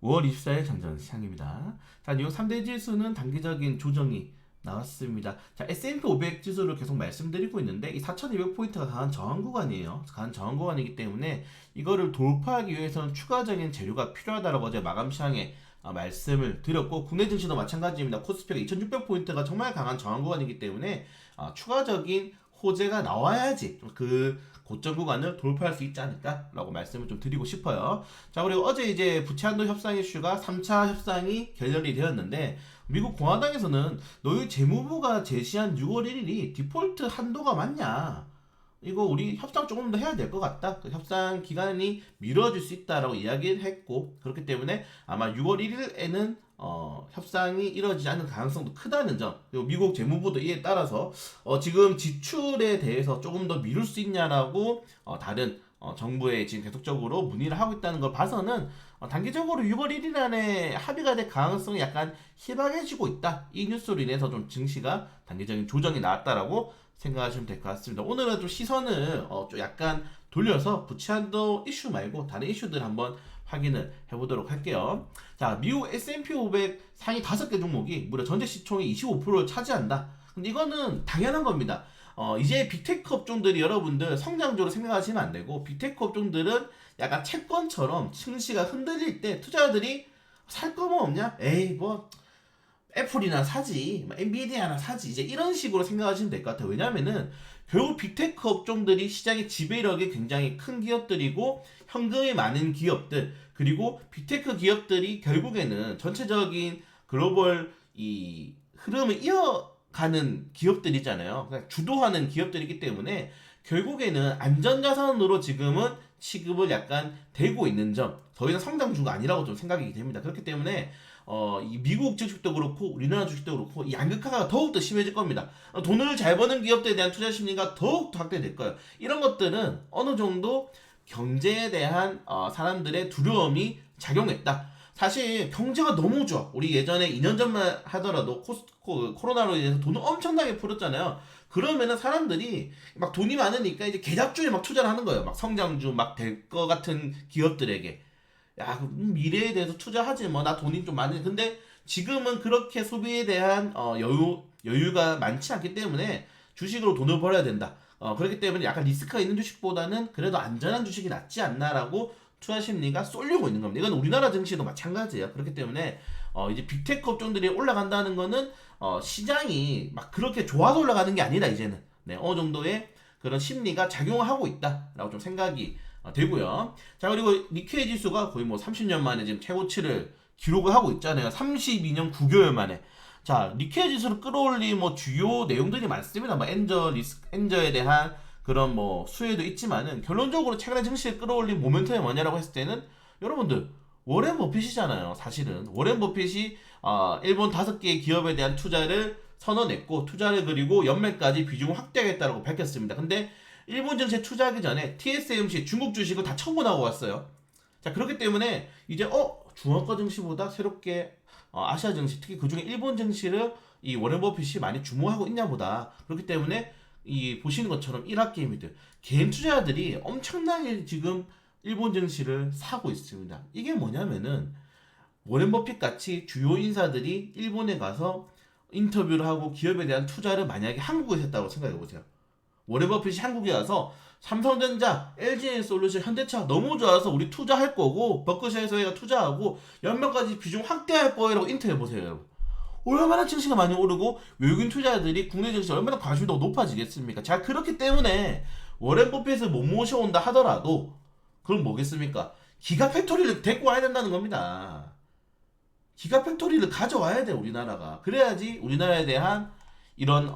5월 24일 전전 시장입니다. 자, 뉴욕 3대 지수는 단기적인 조정이 나왔습니다. 자, S&P 500 지수를 계속 말씀드리고 있는데 이 4,200포인트가 강한 저항 구간이에요. 강한 저항 구간이기 때문에 이거를 돌파하기 위해서는 추가적인 재료가 필요하다라고 어제 마감 시장에 말씀을 드렸고, 국내 증시도 마찬가지입니다. 코스피가 2,600포인트가 정말 강한 저항 구간이기 때문에 추가적인 호재가 나와야지 그 고점 구간을 돌파할 수 있지 않을까라고 말씀을 좀 드리고 싶어요. 자, 그리고 어제 이제 부채 한도 협상 이슈가 3차 협상이 결렬이 되었는데, 미국 공화당에서는 너희 재무부가 제시한 6월 1일이 디폴트 한도가 맞냐? 이거 우리 협상 조금 더 해야 될 것 같다. 그 협상 기간이 미뤄질 수 있다라고 이야기를 했고, 그렇기 때문에 아마 6월 1일에는 협상이 이루어지지 않는 가능성도 크다는 점, 그리고 미국 재무부도 이에 따라서 지금 지출에 대해서 조금 더 미룰 수 있냐라고 다른 정부에 지금 계속적으로 문의를 하고 있다는 걸 봐서는 단기적으로 6월 1일 안에 합의가 될 가능성이 약간 희박해지고 있다. 이 뉴스로 인해서 좀 증시가 단기적인 조정이 나왔다라고 생각하시면 될 것 같습니다. 오늘은 좀 시선을 좀 약간 돌려서 부채한도 이슈 말고 다른 이슈들 한번 확인을 해보도록 할게요. 자, 미국 S&P 500 상위 5개 종목이 무려 전체 시총의 25%를 차지한다. 근데 이거는 당연한 겁니다. 이제 빅테크 업종들이 여러분들 성장주로 생각하시면 안 되고, 빅테크 업종들은 약간 채권처럼 증시가 흔들릴 때 투자자들이 살 거면 없냐? 에이, 뭐 애플이나 사지, 엔비디아나 사지, 이제 이런 식으로 생각하시면 될 것 같아요. 왜냐면은 결국 빅테크 업종들이 시장의 지배력이 굉장히 큰 기업들이고, 현금이 많은 기업들, 그리고 빅테크 기업들이 결국에는 전체적인 글로벌 이 흐름을 이어가는 기업들이잖아요. 그러니까 주도하는 기업들이기 때문에 결국에는 안전자산으로 지금은 취급을 약간 되고 있는 점, 더 이상 성장주가 아니라고 좀 생각이 됩니다. 그렇기 때문에 이 미국 주식도 그렇고 우리나라 주식도 그렇고 이 양극화가 더욱더 심해질 겁니다. 돈을 잘 버는 기업들에 대한 투자 심리가 더욱더 확대될 거예요. 이런 것들은 어느 정도 경제에 대한 사람들의 두려움이 작용했다. 사실 경제가 너무 좋아. 우리 예전에 2년 전만 하더라도 코로나로 인해서 돈을 엄청나게 풀었잖아요. 그러면은 사람들이 막 돈이 많으니까 이제 계잡주에 막 투자를 하는 거예요. 막 성장주 막 될 것 같은 기업들에게. 야, 미래에 대해서 투자하지 뭐, 나 돈이 좀 많으니. 근데 지금은 그렇게 소비에 대한 여유가 많지 않기 때문에 주식으로 돈을 벌어야 된다. 그렇기 때문에 약간 리스크가 있는 주식보다는 그래도 안전한 주식이 낫지 않나라고 투자 심리가 쏠리고 있는 겁니다. 이건 우리나라 증시도 마찬가지예요. 그렇기 때문에 이제 빅테크 업종들이 올라간다는 거는 시장이 막 그렇게 좋아서 올라가는 게 아니다, 이제는. 네, 어느 정도의 그런 심리가 작용하고 있다라고 좀 생각이 되고요. 자, 그리고 니케이 지수가 거의 뭐 30년 만에 지금 최고치를 기록을 하고 있잖아요. 32년 9개월 만에. 자, 니케이 지수를 끌어올린 뭐 주요 내용들이 많습니다. 뭐 엔저에 대한 그런 뭐 수혜도 있지만은, 결론적으로 최근에 증시를 끌어올린 모멘텀이 뭐냐라고 했을 때는 여러분들 워렌 버핏이잖아요. 사실은 워렌 버핏이 일본 5개의 기업에 대한 투자를 선언했고, 투자를 그리고 연말까지 비중을 확대하겠다고 밝혔습니다. 근데 일본 증시에 투자하기 전에 TSMC 중국 주식을 다 처분하고 왔어요. 자, 그렇기 때문에 이제 중원가 증시보다 새롭게 아시아 증시, 특히 그중에 일본 증시를 이 워렌 버핏이 많이 주목하고 있냐 보다. 그렇기 때문에 이 보시는 것처럼 일학개미들, 개인 투자자들이 엄청나게 지금 일본 증시를 사고 있습니다. 이게 뭐냐면은 워렌 버핏 같이 주요 인사들이 일본에 가서 인터뷰를 하고 기업에 대한 투자를 만약에 한국에서 했다고 생각해 보세요. 워렌 버핏이 한국에 와서 삼성전자, LG에너솔루션, 현대차 너무 좋아서 우리 투자할 거고, 버크셔 해서가 투자하고 연말까지 비중 확대할 거라고 인터뷰해 보세요, 여러분. 얼마나 증시가 많이 오르고 외국인 투자자들이 국내 증시 얼마나 관심이 더 높아지겠습니까? 자, 그렇기 때문에 워렌 버핏을 못 모셔온다 하더라도 그럼 뭐겠습니까? 기가 팩토리를 데리고 와야 된다는 겁니다. 기가 팩토리를 가져와야 돼, 우리나라가. 그래야지 우리나라에 대한 이런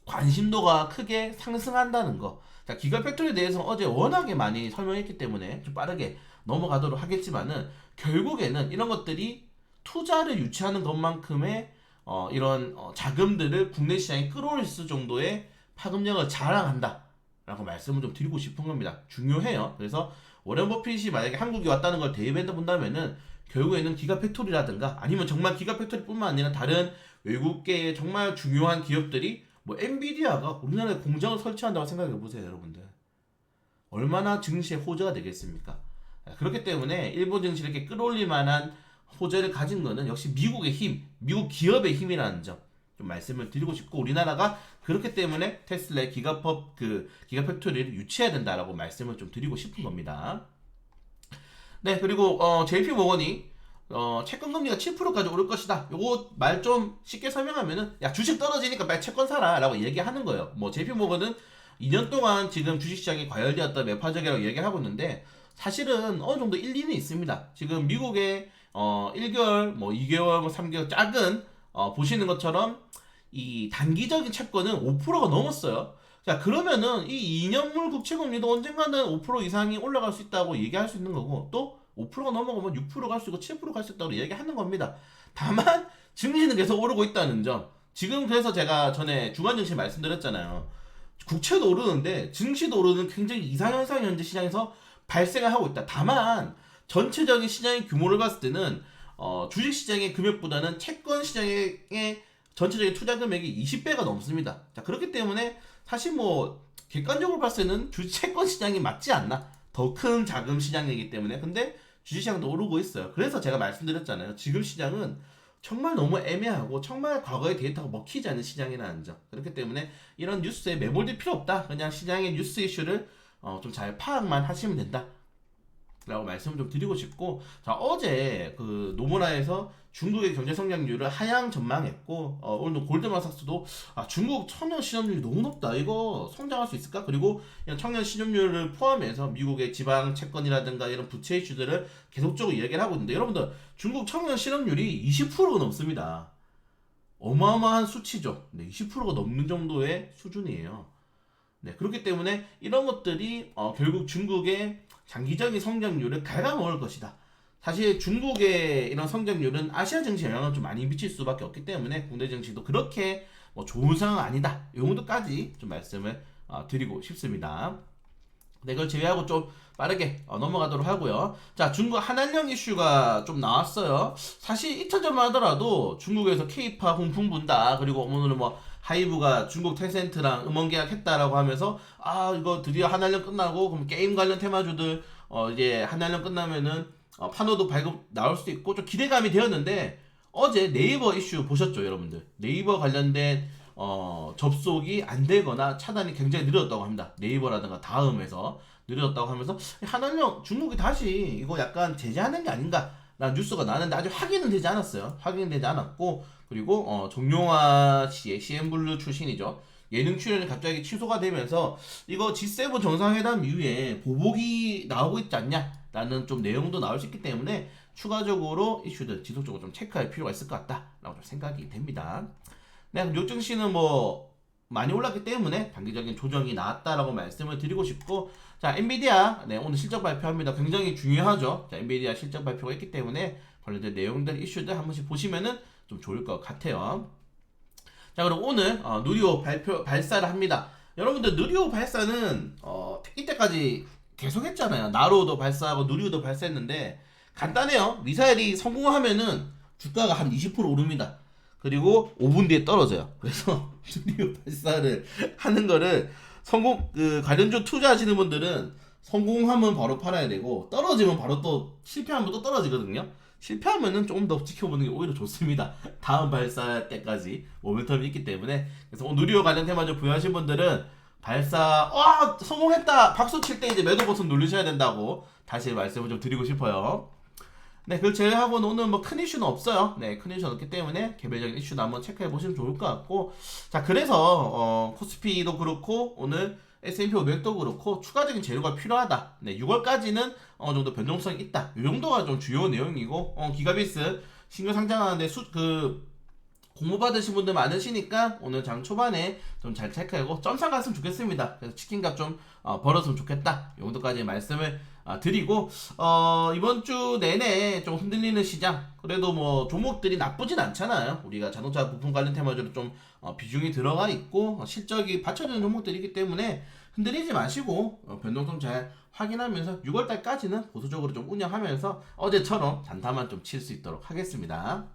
관심도가 크게 상승한다는 거. 자, 기가 팩토리에 대해서는 어제 워낙에 많이 설명했기 때문에 좀 빠르게 넘어가도록 하겠지만은, 결국에는 이런 것들이 투자를 유치하는 것만큼의 이런 자금들을 국내 시장에 끌어올릴 수 정도의 파급력을 자랑한다 라고 말씀을 좀 드리고 싶은 겁니다. 중요해요. 그래서 워렌 버핏이 만약에 한국에 왔다는 걸 대입해 본다면은 결국에는 기가 팩토리라든가, 아니면 정말 기가 팩토리뿐만 아니라 다른 외국계의 정말 중요한 기업들이, 뭐 엔비디아가 우리나라에 공장을 설치한다고 생각해 보세요, 여러분들. 얼마나 증시에 호재가 되겠습니까? 그렇기 때문에 일본 증시를 이렇게 끌어올릴 만한 호재를 가진 거는 역시 미국의 힘, 미국 기업의 힘이라는 점 좀 말씀을 드리고 싶고, 우리나라가 그렇기 때문에 테슬라의 기가팩토리를 유치해야 된다라고 말씀을 좀 드리고 싶은 겁니다. 네, 그리고 JP 모건이 채권 금리가 7%까지 오를 것이다. 요거 말 좀 쉽게 설명하면은, 야, 주식 떨어지니까 빨리 채권 사라라고 얘기하는 거예요. 뭐 JP 모건은 2년 동안 지금 주식시장이 과열되었다, 매파적이라고 얘기를 하고 있는데, 사실은 어느 정도 일리는 있습니다. 지금 미국의 1개월, 뭐 2개월, 뭐 3개월 작은 보시는 것처럼 이 단기적인 채권은 5%가 넘었어요. 자, 그러면은 이 2년물 국채금리도 언젠가는 5% 이상이 올라갈 수 있다고 얘기할 수 있는 거고, 또 5%가 넘어가면 6% 갈 수 있고 7% 갈 수 있다고 얘기하는 겁니다. 다만 증시는 계속 오르고 있다는 점. 지금 그래서 제가 전에 주간 증시 말씀드렸잖아요. 국채도 오르는데 증시도 오르는 굉장히 이상현상이 현재 시장에서 발생을 하고 있다. 다만 전체적인 시장의 규모를 봤을 때는 주식 시장의 금액보다는 채권 시장의 전체적인 투자 금액이 20배가 넘습니다. 자, 그렇기 때문에 사실 뭐 객관적으로 봤을 때는 채권 시장이 맞지 않나, 더 큰 자금 시장이기 때문에. 근데 주식시장도 오르고 있어요. 그래서 제가 말씀드렸잖아요. 지금 시장은 정말 너무 애매하고 정말 과거의 데이터가 먹히지 않는 시장이라는 점. 그렇기 때문에 이런 뉴스에 매몰될 필요 없다. 그냥 시장의 뉴스 이슈를 좀 잘 파악만 하시면 된다 라고 말씀을 좀 드리고 싶고, 자, 어제 그 노무라에서 중국의 경제 성장률을 하향 전망했고, 오늘도 골드만삭스도 중국 청년 실업률이 너무 높다, 이거 성장할 수 있을까? 그리고 청년 실업률을 포함해서 미국의 지방 채권이라든가 이런 부채 이슈들을 계속적으로 이야기를 하고 있는데, 여러분들 중국 청년 실업률이 20%가 넘습니다. 어마어마한 수치죠. 네, 20%가 넘는 정도의 수준이에요. 네, 그렇기 때문에 이런 것들이 결국 중국의 장기적인 성장률을 갉아먹을 것이다. 사실 중국의 이런 성장률은 아시아 증시에 영향을 좀 많이 미칠 수밖에 없기 때문에 국내 증시도 그렇게 뭐 좋은 상황은 아니다. 이 정도까지 좀 말씀을 드리고 싶습니다. 네, 그걸 제외하고 좀 빠르게 넘어가도록 하고요. 자, 중국 한한령 이슈가 좀 나왔어요. 사실 이틀 전만 하더라도 중국에서 K-팝 훈풍 분다. 그리고 오늘은 뭐 하이브가 중국 텐센트랑 음원 계약했다라고 하면서 이거 드디어 한한령 끝나고 그럼 게임 관련 테마주들 이제 한한령 끝나면은 판호도 발급 나올 수도 있고 좀 기대감이 되었는데, 어제 네이버 이슈 보셨죠, 여러분들? 네이버 관련된 접속이 안 되거나 차단이 굉장히 느렸다고 합니다. 네이버라든가 다음에서 느렸다고 하면서 한한령 중국이 다시 이거 약간 제재하는 게 아닌가 라는 뉴스가 나왔는데 아직 확인은 되지 않았어요. 확인은 되지 않았고, 그리고 정용화 씨의 CN블루 출신이죠. 예능 출연이 갑자기 취소가 되면서 이거 G7 정상회담 이후에 보복이 나오고 있지 않냐 라는 좀 내용도 나올 수 있기 때문에 추가적으로 이슈들 지속적으로 좀 체크할 필요가 있을 것 같다 라고 좀 생각이 됩니다. 네, 뉴욕 증시는 뭐 많이 올랐기 때문에 단기적인 조정이 나왔다라고 말씀을 드리고 싶고, 자, 엔비디아 오늘 실적 발표합니다. 굉장히 중요하죠. 자, 엔비디아 실적 발표가 있기 때문에 관련된 내용들 이슈들 한 번씩 보시면은 좀 좋을 것 같아요. 자, 그럼 오늘 누리호 발사를 합니다. 여러분들 누리호 발사는 이때까지 계속 했잖아요. 나로도 발사하고 누리호도 발사했는데 간단해요. 미사일이 성공하면은 주가가 한 20% 오릅니다. 그리고 5분 뒤에 떨어져요. 그래서 누리호 발사를 하는 거를 관련주 투자하시는 분들은 성공하면 바로 팔아야 되고, 떨어지면 바로 또 실패하면 또 떨어지거든요. 실패하면은 조금 더 지켜보는 게 오히려 좋습니다. 다음 발사 때까지 모멘텀이 있기 때문에. 그래서 누리호 관련 테마주 부여하신 분들은 발사 성공했다 박수 칠 때 이제 매도 버튼 누르셔야 된다고 다시 말씀을 좀 드리고 싶어요. 네, 그걸 제외하고는 오늘 뭐 큰 이슈는 없어요. 네, 큰 이슈는 없기 때문에 개별적인 이슈도 한번 체크해 보시면 좋을 것 같고, 자, 그래서 코스피도 그렇고 오늘 S&P 500도 그렇고 추가적인 재료가 필요하다. 네, 6월까지는 어느 정도 변동성이 있다. 이 정도가 좀 주요 내용이고, 기가비스 신규 상장하는데 공모 받으신 분들 많으시니까 오늘 장 초반에 좀 잘 체크하고 점상 갔으면 좋겠습니다. 그래서 치킨값 좀 벌었으면 좋겠다. 이 정도까지 말씀을 드리고, 이번 주 내내 좀 흔들리는 시장, 그래도 뭐 종목들이 나쁘진 않잖아요. 우리가 자동차 부품 관련 테마주로 좀 비중이 들어가 있고 실적이 받쳐주는 종목들이기 때문에 흔들리지 마시고 변동성 잘 확인하면서 6월달까지는 보수적으로 좀 운영하면서 어제처럼 단타만 좀 칠 수 있도록 하겠습니다.